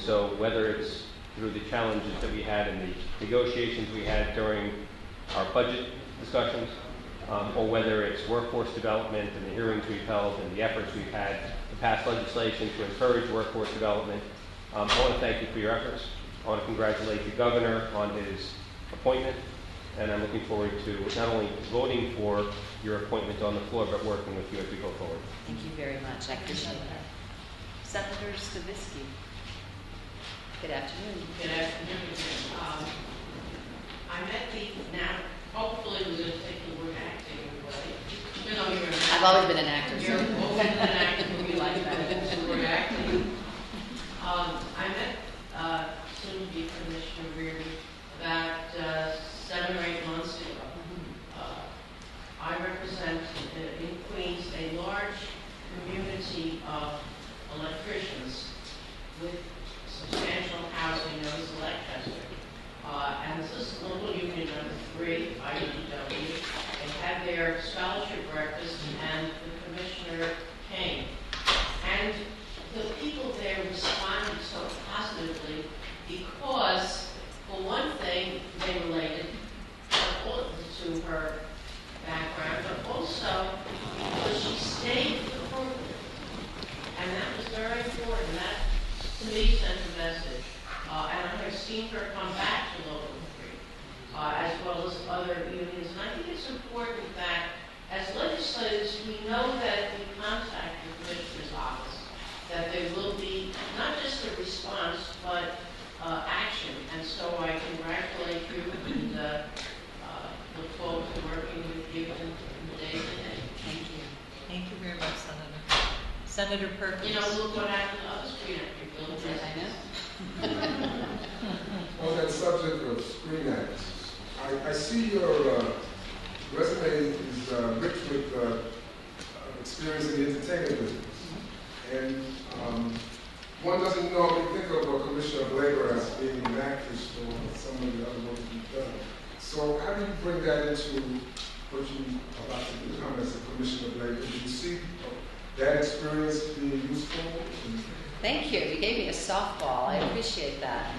so whether it's through the challenges that we had and the negotiations we had during our budget discussions, or whether it's workforce development and the hearings we've held and the efforts we've had to pass legislation to encourage workforce development, I want to thank you for your efforts. I want to congratulate the governor on his appointment, and I'm looking forward to not only voting for your appointment on the floor, but working with you as we go forward. Thank you very much. I appreciate that. Senator Stavisky. Good afternoon. Good afternoon. I met the, now, hopefully we're going to take the word acting away. You know, you're I've always been an actor. You're always been an actor. We like that. The word acting. I met soon-to-be Commissioner Reardon about 7 or 8 months ago. I represent in Queens a large community of electricians with substantial housing known as Electchester. And this is local union number 3, IUW. They had their scholarship breakfast and the commissioner came. And the people there responded so positively because, for one thing, they related to her background, but also because she stayed for the program. And that was very important. That, to me, sent a message. And I have seen her come back to Local 3, as well as other unions. And I think it's important that, as legislators, we know that we contact the Commissioner's office, that there will be not just a response, but action. And so I congratulate you and look forward to working with you in the days ahead. Thank you. Thank you very much, Senator. Senator Perkins. You know, look what happened to other Screen Actors buildings. Yes, I know. On that subject of Screen Actors, I see your resume is rich with experience in the entertainment business. And one doesn't normally think of a commissioner of labor as being an actress or some of the other work you've done. So how do you bring that into what you're about to become as a commissioner of labor? Do you see that experience being useful? Thank you. You gave me a softball. I appreciate that.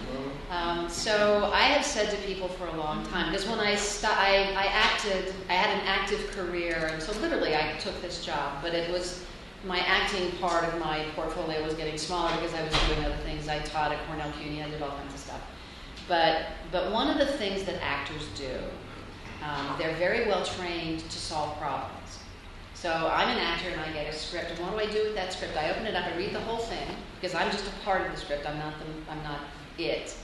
So I have said to people for a long time, because when I had an active career, and so literally I took this job, but it was my acting part of my portfolio was getting smaller because I was doing other things. I taught at Cornell CUNY, I did all kinds of stuff. But one of the things that actors do, they're very well trained to solve problems. So I'm an actor and I get a script, and what do I do with that script? I open it up, I read the whole thing, because I'm just a part of the script, I'm not it.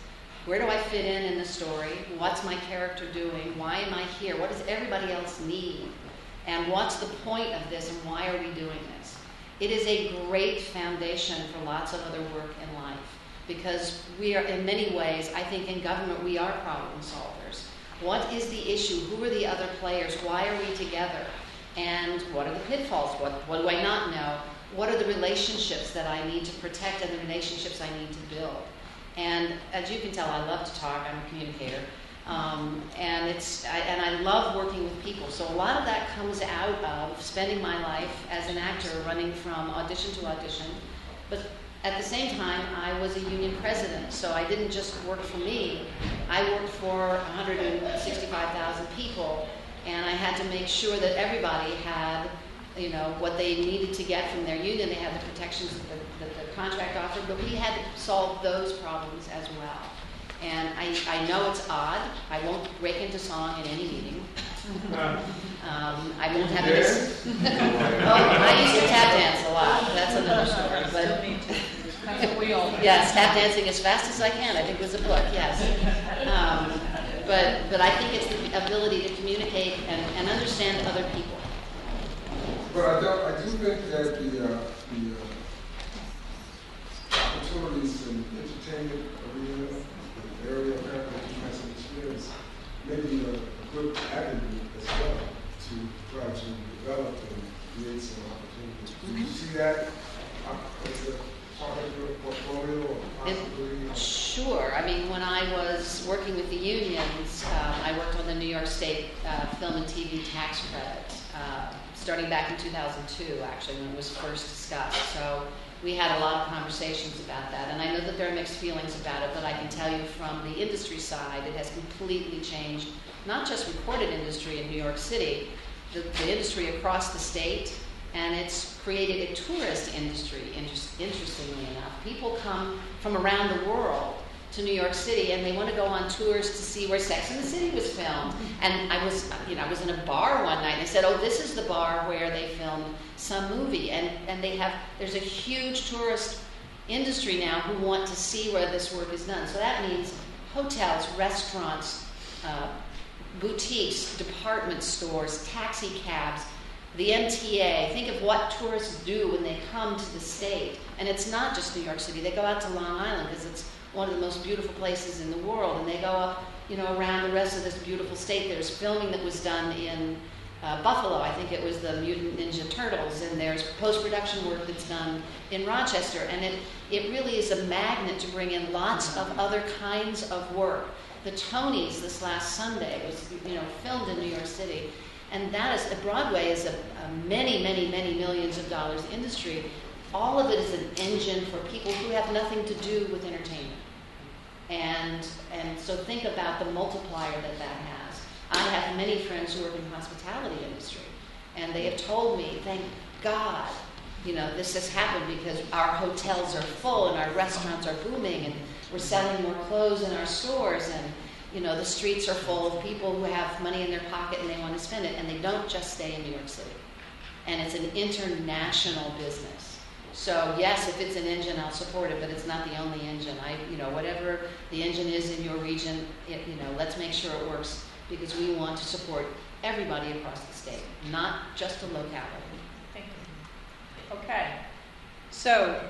Where do I fit in the story? What's my character doing? Why am I here? What does everybody else need? And what's the point of this, and why are we doing this? It is a great foundation for lots of other work in life, because we are, in many ways, I think in government, we are problem solvers. What is the issue? Who are the other players? Why are we together? And what are the pitfalls? What do I not know? What are the relationships that I need to protect and the relationships I need to build? And as you can tell, I love to talk. I'm a communicator. And I love working with people. So a lot of that comes out of spending my life as an actor running from audition to audition. But at the same time, I was a union president. So I didn't just work for me. I worked for 165,000 people. And I had to make sure that everybody had, what they needed to get from their union. They had the protections that the contract offered, but we had to solve those problems as well. And I know it's odd. I won't break into song in any meeting. I won't have this. I used to tap dance a lot. That's another story. But that's what we all do. Yes, tap dancing as fast as I can. I think it was a book. Yes. But I think it's the ability to communicate and understand other people. But I do think that the opportunities in entertainment arena, the area apparently that you have some experience, may be a good avenue as well to try to develop and create some opportunities. Do you see that as a part of your portfolio or possibly? Sure. I mean, when I was working with the unions, I worked on the New York State Film and TV tax credit, starting back in 2002, actually, when it was first discussed. So we had a lot of conversations about that. And I know that there are mixed feelings about it, but I can tell you from the industry side, it has completely changed, not just recorded industry in New York City, the industry across the state, and it's created a tourist industry, interestingly enough. People come from around the world to New York City, and they want to go on tours to see where Sex and the City was filmed. And I was in a bar one night, and they said, "Oh, this is the bar where they filmed some movie." And there's a huge tourist industry now who want to see where this work is done. So that means hotels, restaurants, boutiques, department stores, taxi cabs, the MTA. Think of what tourists do when they come to the state. And it's not just New York City. They go out to Long Island because it's one of the most beautiful places in the world, and they go up, around the rest of this beautiful state. There's filming that was done in Buffalo. I think it was the Mutant Ninja Turtles, and there's post-production work that's done in Rochester, and it really is a magnet to bring in lots of other kinds of work. The Tonys this last Sunday was, filmed in New York City, and Broadway is a many, many, many millions of dollars industry. All of it is an engine for people who have nothing to do with entertainment. And so think about the multiplier that has. I have many friends who work in the hospitality industry, and they have told me, thank God, this has happened because our hotels are full and our restaurants are booming and we're selling more clothes in our stores, and the streets are full of people who have money in their pocket and they want to spend it, and they don't just stay in New York City. And it's an international business. So yes, if it's an engine, I'll support it, but it's not the only engine. Whatever the engine is in your region, let's make sure it works, because we want to support everybody across the state, not just a locality. Thank you. Okay. So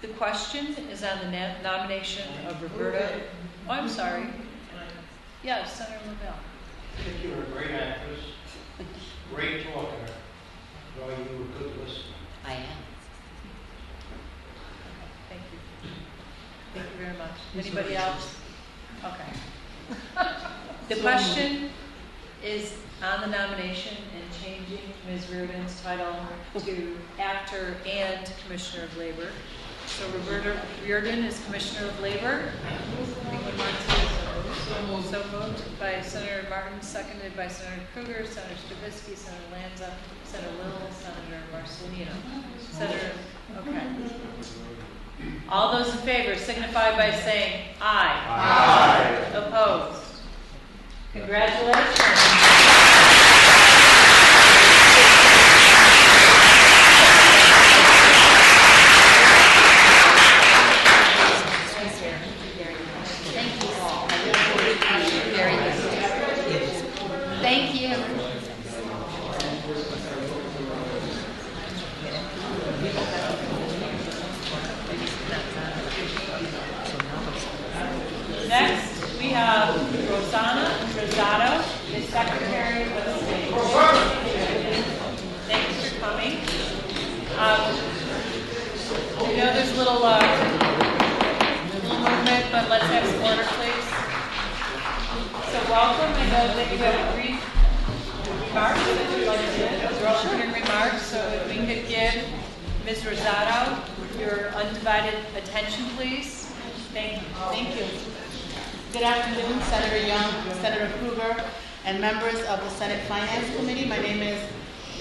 the question is on the nomination of Roberta. Oh, I'm sorry. Yeah, Senator LaBelle. I think you're a great actress, great talker. Well, you were a good listener. I am. Thank you. Thank you very much. Anybody else? Okay. The question is on the nomination and changing Ms. Reardon's title to Actor and Commissioner of Labor. So Roberta Reardon is Commissioner of Labor. Anyone want to? So moved by Senator Martin, seconded by Senator Kruger, Senator Stavisky, Senator Lanza, Senator Little, Senator Marcelino. Senator, okay. All those in favor signify by saying aye. Aye. Opposed? Congratulations. Thank you. Next, we have Rosanna Rosado, the Secretary of State. Thanks for coming. I know there's a little movement, but let's have some order, please. So welcome. I know that you have brief remarks that you'd like to give, your opening remarks, so if we could give Ms. Rosado your undivided attention, please. Thank you. Thank you. Good afternoon, Senator Young, Senator Kruger, and members of the Senate Finance Committee. My name is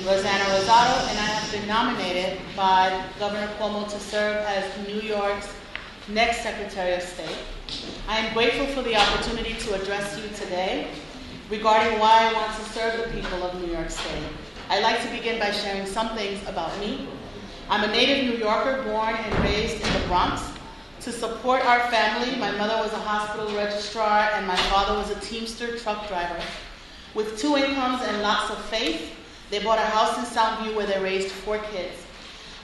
Rosanna Rosado, and I have been nominated by Governor Cuomo to serve as New York's next Secretary of State. I am grateful for the opportunity to address you today regarding why I want to serve the people of New York State. I'd like to begin by sharing some things about me. I'm a native New Yorker, born and raised in the Bronx. To support our family, my mother was a hospital registrar and my father was a Teamster truck driver. With 2 incomes and lots of faith, they bought a house in Soundview where they raised 4 kids.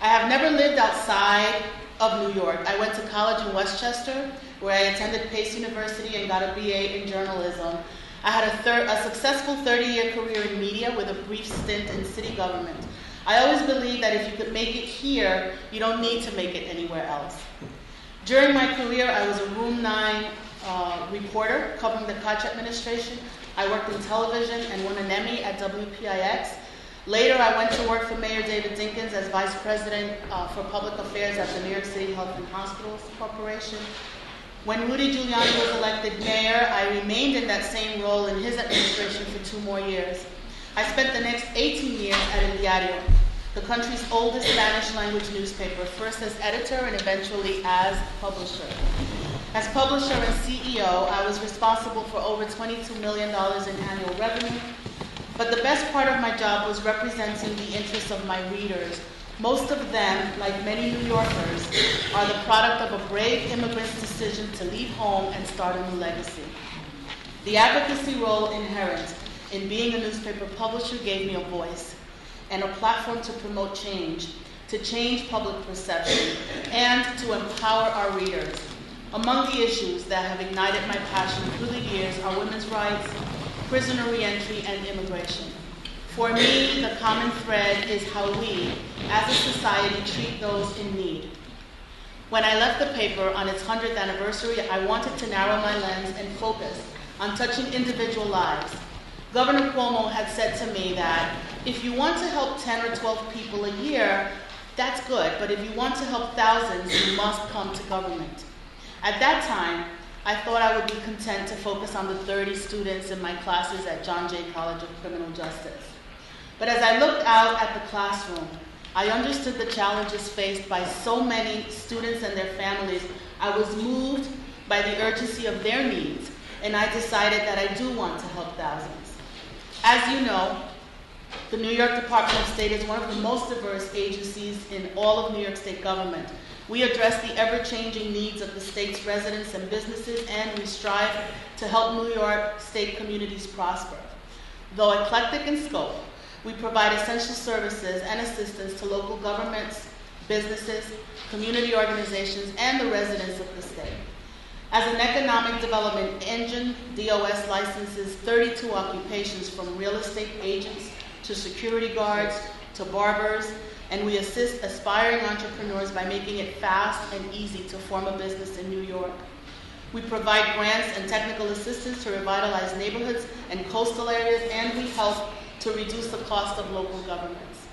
I have never lived outside of New York. I went to college in Westchester, where I attended Pace University and got a BA in journalism. I had a successful 30-year career in media with a brief stint in city government. I always believed that if you could make it here, you don't need to make it anywhere else. During my career, I was a Room 9 reporter covering the Koch administration. I worked in television and won an Emmy at WPIX. Later, I went to work for Mayor David Dinkins as Vice President for Public Affairs at the New York City Health and Hospitals Corporation. When Rudy Giuliani was elected mayor, I remained in that same role in his administration for 2 more years. I spent the next 18 years at El Diario, the country's oldest Spanish language newspaper, first as editor and eventually as publisher. As publisher and CEO, I was responsible for over $22 million in annual revenue. But the best part of my job was representing the interests of my readers. Most of them, like many New Yorkers, are the product of a brave immigrant's decision to leave home and start a new legacy. The advocacy role inherent in being a newspaper publisher gave me a voice and a platform to promote change, to change public perception, and to empower our readers. Among the issues that have ignited my passion through the years are women's rights, prisoner reentry, and immigration. For me, the common thread is how we, as a society, treat those in need. When I left the paper on its 100th anniversary, I wanted to narrow my lens and focus on touching individual lives. Governor Cuomo had said to me that if you want to help 10 or 12 people a year, that's good, but if you want to help thousands, you must come to government. At that time, I thought I would be content to focus on the 30 students in my classes at John Jay College of Criminal Justice. But as I looked out at the classroom, I understood the challenges faced by so many students and their families. I was moved by the urgency of their needs, and I decided that I do want to help thousands. As you know, the New York Department of State is one of the most diverse agencies in all of New York State government. We address the ever-changing needs of the state's residents and businesses, and we strive to help New York State communities prosper. Though eclectic in scope, we provide essential services and assistance to local governments, businesses, community organizations, and the residents of the state. As an economic development engine, DOS licenses 32 occupations from real estate agents to security guards to barbers, and we assist aspiring entrepreneurs by making it fast and easy to form a business in New York. We provide grants and technical assistance to revitalize neighborhoods and coastal areas, and we help to reduce the cost of local governments.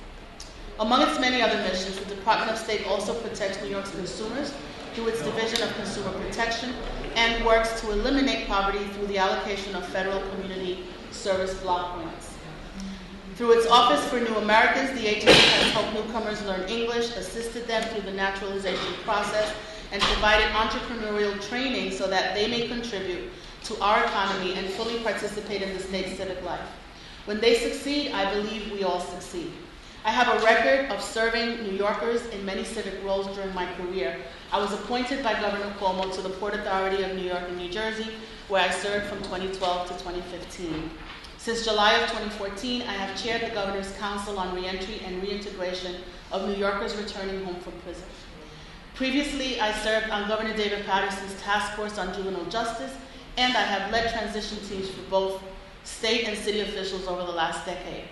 Among its many other missions, the Department of State also protects New York's consumers through its Division of Consumer Protection and works to eliminate poverty through the allocation of federal community service block grants. Through its Office for New Americans, the agency has helped newcomers learn English, assisted them through the naturalization process, and provided entrepreneurial training so that they may contribute to our economy and fully participate in the state's civic life. When they succeed, I believe we all succeed. I have a record of serving New Yorkers in many civic roles during my career. I was appointed by Governor Cuomo to the Port Authority of New York and New Jersey, where I served from 2012 to 2015. Since July of 2014, I have chaired the Governor's Council on Reentry and Reintegration of New Yorkers returning home from prison. Previously, I served on Governor David Paterson's task force on juvenile justice, and I have led transition teams for both state and city officials over the last decade.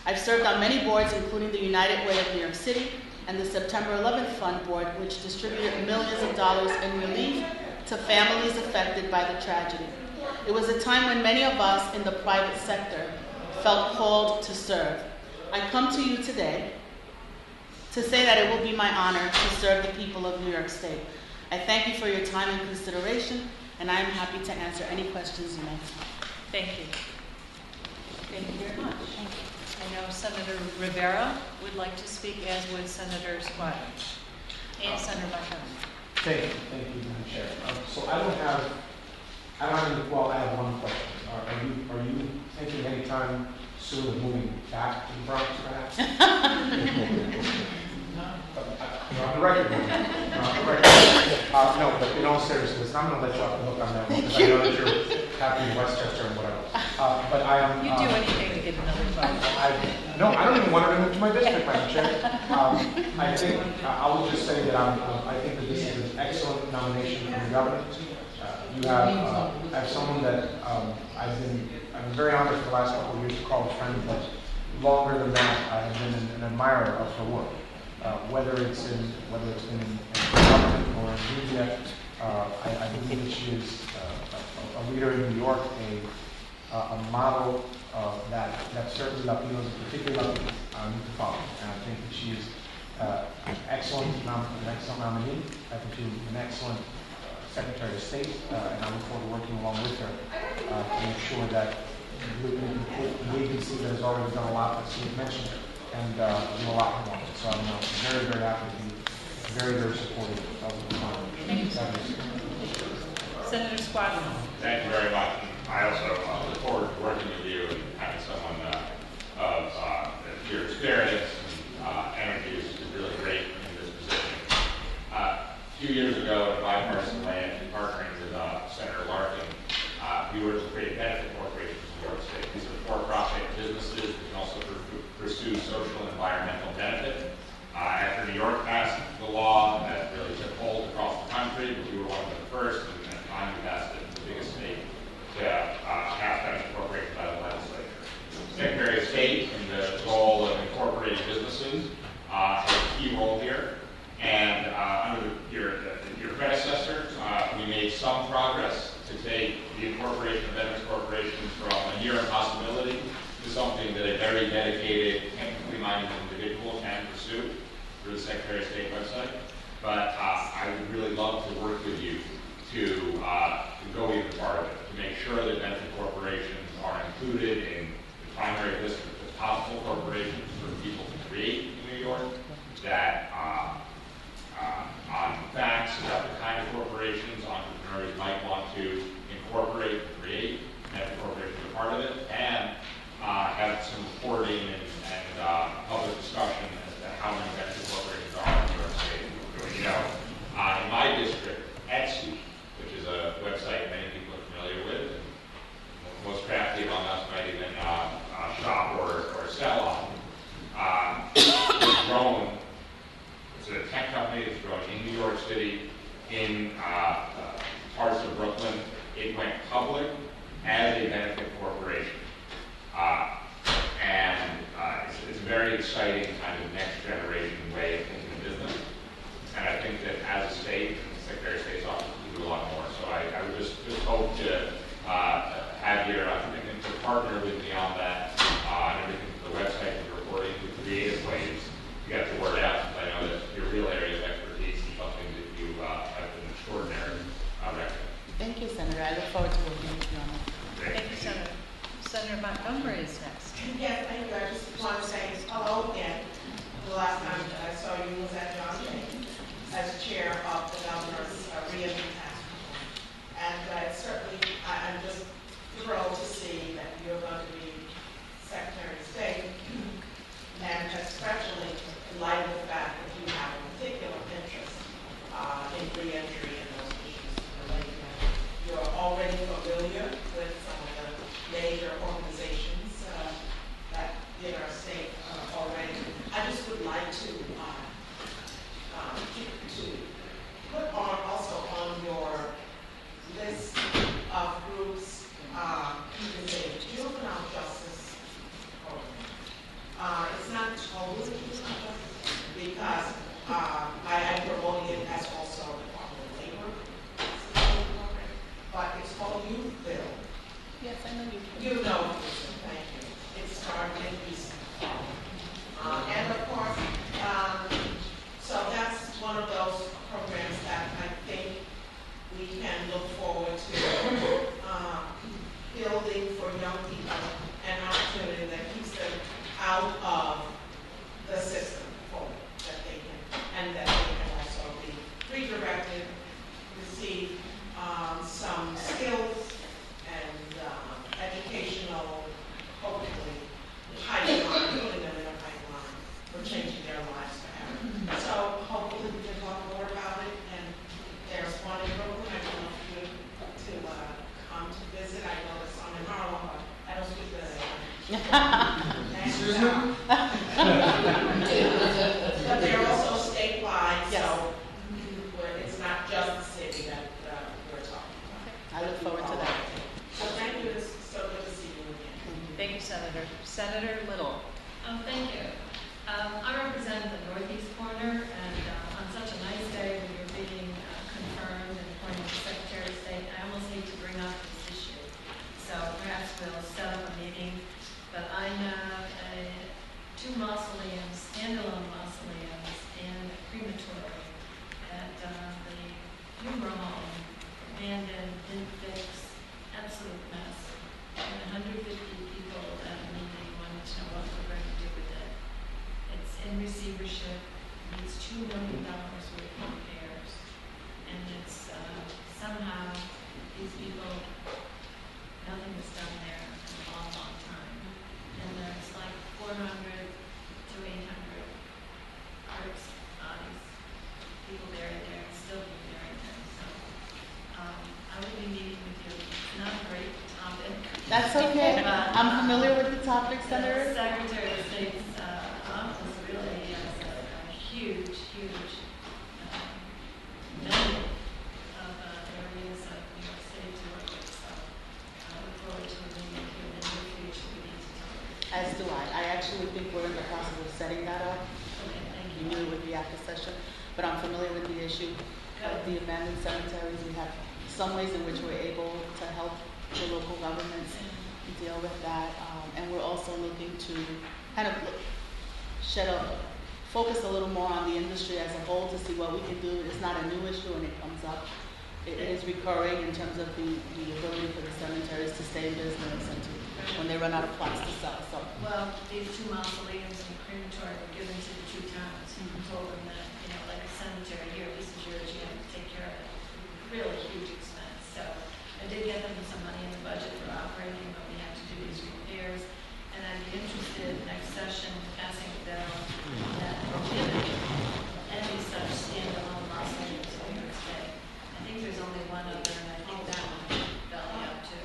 I've served on many boards, including the United Way of New York City and the September 11th Fund Board, which distributed millions of dollars in relief to families affected by the tragedy. It was a time when many of us in the private sector felt called to serve. I come to you today to say that it will be my honor to serve the people of New York State. I thank you for your time and consideration, and I am happy to answer any questions you may have. Thank you. Thank you very much. I know Senator Rivera would like to speak, as would Senator Squire and Senator Basham. Thank you, Madam Chair. So I have one question. Are you thinking anytime soon of moving back to the Bronx, perhaps? On the record. No, but in all seriousness, I'm going to let you off the hook on that one, because I know that you're happy in Westchester and whatever. But I am... You'd do anything to get another vote. No, I don't even want to move to my district, Madam Chair. I think, I will just say that I think that this is an excellent nomination from the governor. I have someone that I've been very honored for the last couple of years to call a friend, but longer than that, I have been an admirer of her work. Whether it's been in government or in media, I believe that she is a leader in New York, a model that certainly Latinos, particularly Latinos, need to follow. And I think that she's an excellent nominee. I think she's an excellent Secretary of State, and I look forward to working along with her to make sure that the agency that has already done a lot, that she mentioned, and do a lot more. So I'm very, very happy to be very, very supportive of the plan. Senator Squadron. Thank you very much. I also look forward to working with you and having someone of your experience and energy is really great in this position. A few years ago, in a bipartisan way, and partnering with Senator Larkin, we were to create benefit corporations in New York State. These are for-profit businesses that can also pursue social and environmental benefit. After New York passed the law that really took hold across the country, but we were one of the first, and at the time we passed it, the biggest state to pass benefit corporations by the legislature. Secretary of State, in the role of incorporating businesses, has a key role here. And under your predecessor, we made some progress to take the incorporation of benefits corporations from a near impossibility to something that a very dedicated, technically minded individual can pursue through the Secretary of State website. But I would really love to work with you to go even part of it, to make sure that benefit corporations are included in the primary list of the possible corporations for people to create in New York, that on facts about the kind of corporations entrepreneurs might want to incorporate and create, benefit corporations are part of it, and have some reporting and public discussion as to how many benefit corporations are in New York State. You know, in my district, Etsy, which is a website many people are familiar with, and most crafty among us might even shop or sell on, it's grown. It's a tech company that's growing in New York City, in parts of Brooklyn. It went public as a benefit corporation. It's a very exciting kind of next generation way of thinking of business. And I think that as a state, the Secretary of State's office can do a lot more. So I would just hope to have your commitment to partner with me on that, and everything from the website and the reporting to creative ways to get the word out. I know that your real area of expertise is something that you have an extraordinary record. Thank you, Senator. I look forward to working with you on that. Thank you, Senator. Senator Montgomery is next. Yes, thank you. I just want to say hello again. The last time that I saw you was at John Jay as chair of the governor's reentry task force. And certainly, I'm just thrilled to see that you're going to be Secretary of State, and especially in light of the fact that you have a particular interest in reentry and those issues related to that. You're already familiar with some of the major organizations that in our state already. I just would like to put on also on your list of groups, you can say juvenile justice program. It's not totally juvenile justice because I promote it as also a Department of Labor program, but it's called Youth Bill. Yes, I know you. You know, thank you. It started in recent. And of course, so that's one of those programs that I think we can look forward to building for young people an opportunity that keeps them out of the system that they can, and that they can also be redirected, receive some skills and educational, hopefully, pipeline, putting them in a pipeline for changing their lives forever. So hopefully we can talk more about it, and there's one in Brooklyn. I'd love you to come to visit. I know there's some in Harlem, but I don't speak to but they're also statewide, Yes. so it's not just the city that we're talking about. I look forward to that. So thank you. It's so good to see you again. Thank you, Senator. Senator Little. Thank you. I represent the Northeast corner, and on such a nice day when you're being confirmed and appointed Secretary of State, I almost hate to bring up this issue. So perhaps we'll didn't fix, absolute mess. And 150 people at a meeting wanted to know what we're going to do with it. It's in receivership, needs $2 million worth of repairs. And it's, somehow, these people, nothing was done there in a long, long time. And there's like 400 to 800 clerks, these people buried there and still be buried there. So I will be meeting with you. It's not a great topic. That's okay. I'm familiar with the topic, The Senator. Secretary of State's office really has a huge, huge menu of areas of New York City to work with. So I look forward to meeting with you in the near future. We need to talk. As do I. I actually think we're in the process of setting that up. Okay, thank You you. knew it would be after session, but I'm familiar with the issue of the abandoned cemeteries. We have some ways in which we're able to help the local governments deal with that, and we're also looking to kind of focus a little more on the industry as a whole to see what we can do. It's not a new issue when it comes up. It is recurring in terms of the ability for the cemeteries to stay in business and to, when they run out of plots to sell. So, Well, these 2 mausoleums and the crematory were given to the 2 towns. And told them that, like a cemetery here, this is yours, you have to take care of it. Really huge expense. So I did get them some money in the budget for operating, but we have to do these repairs. And I'd be interested next session passing a bill that prohibits any such standalone mausoleums in New York State. I think there's only one other, and I think that one fell out too.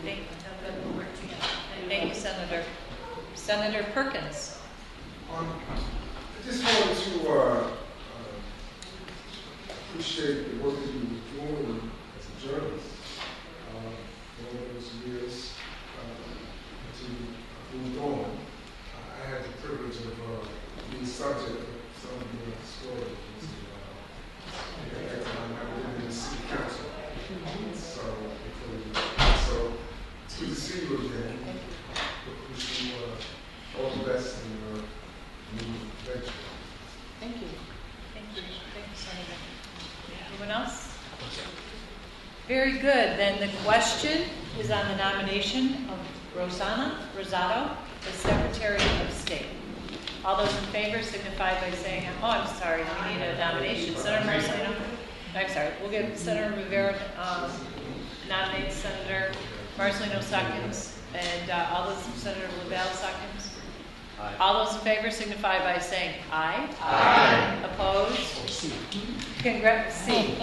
Thank But we'll work together. Thank you, Senator. Senator Perkins. I just wanted to appreciate the work that you were doing as a journalist all those years to move on. I had the privilege of being subject of some of your stories. At that time, I was in the city council. So it's good to see you again. Wish you all the best in your new venture. Thank you. Thank you. Thank you, Senator. Anyone else? Very good. Then the question is on the nomination of Rosanna Rosado as Secretary of State. All those in favor signify by saying, oh, I'm sorry, we need a nomination. Senator Marcelino? I'm sorry, we'll give Senator Rivera nominate Senator Marcelino seconds, and all those, Senator LaBelle seconds. Aye. All those in favor signify by saying aye. Aye. Opposed? C. Congratulations.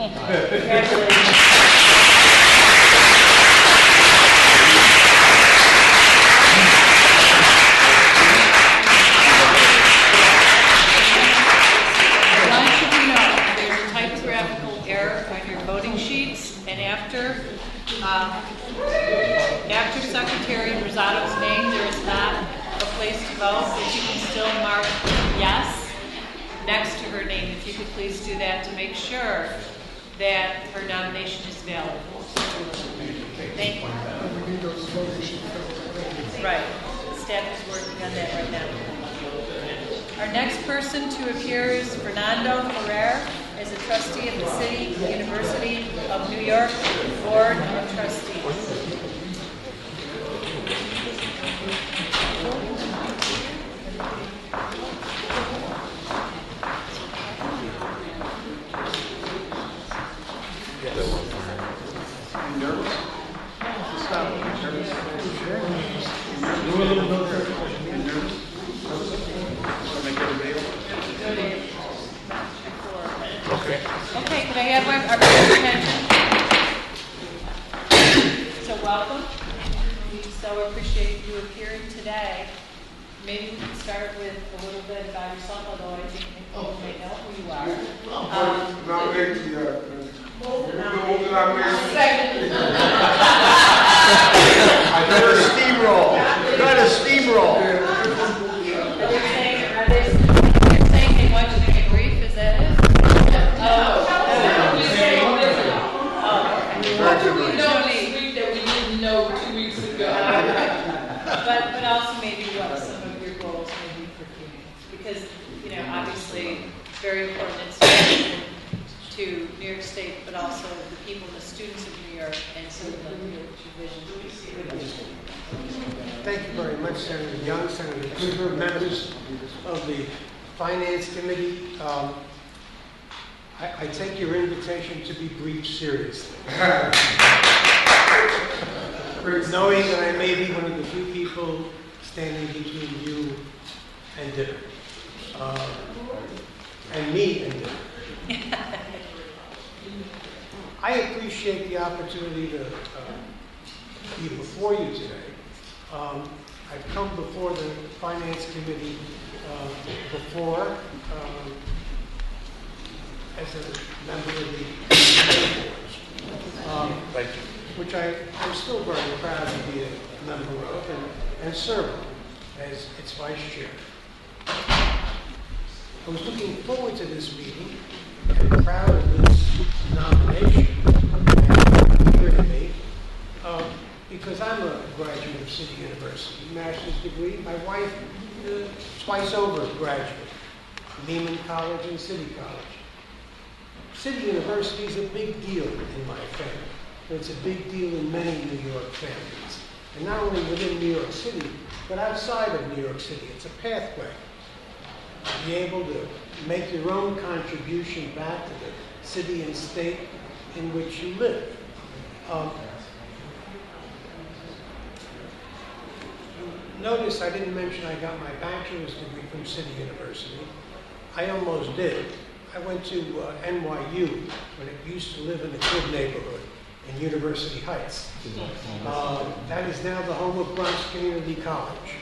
After Secretary Rosado's name, there is not a place to vote, but you can still mark yes next to her name. If you could please do that to make sure that her nomination is valid. Thank you. Right. Staff is working on that right now. Our next person to appear is Fernando Ferrer as a trustee of the City University of New York Board of Trustees. Okay, could I have our attention? So welcome. We so appreciate you appearing today. Maybe we can start with a little bit about yourself, although I think people may know who you are. Nominate the nomination. Second. I got a steamroll. Got a steamroll. Are they saying they want you to get brief? Is that it? But also maybe what some of your goals may be for communities. Because, obviously, it's very important institution to New York State, but also the people, the students of New York. and some of the revisions. Thank you very much, Senator Young, Senator Krueger, members of the Finance Committee. I take your invitation to be brief seriously. Knowing that I may be one of the few people standing between you and dinner. And me and dinner. I appreciate the opportunity to be before you today. I've come before the Finance Committee before as a member of the board, which I'm still very proud to be a member of and serve as its vice chair. I was looking forward to this meeting and proud of this nomination and dear to me because I'm a graduate of City University, master's degree. My wife, twice over graduate, Lehman College and City College. City University is a big deal in my family. It's a big deal in many New York families. And not only within New York City, but outside of New York City. It's a pathway to be able to make your own contribution back to the city and state in which you live. Notice I didn't mention I got my bachelor's degree from City University. I almost did. I went to NYU when it used to live in a good neighborhood in University Heights. That is now the home of Bronx Community College,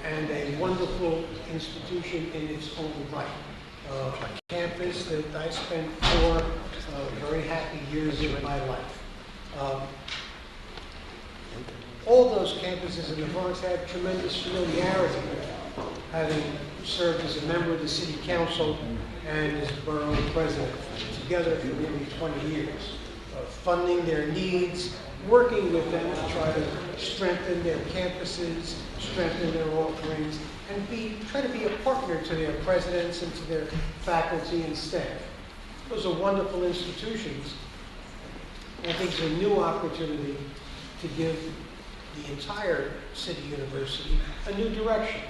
and a wonderful institution in its own right. A campus that I spent 4 very happy years of my life. All those campuses in the Bronx had tremendous familiarity with, having served as a member of the City Council and as borough president together for nearly 20 years, funding their needs, working with them to try to strengthen their campuses, strengthen their offerings, and try to be a partner to their presidents and to their faculty and staff. Those are wonderful institutions. I think it's a new opportunity to give the entire City University a new direction,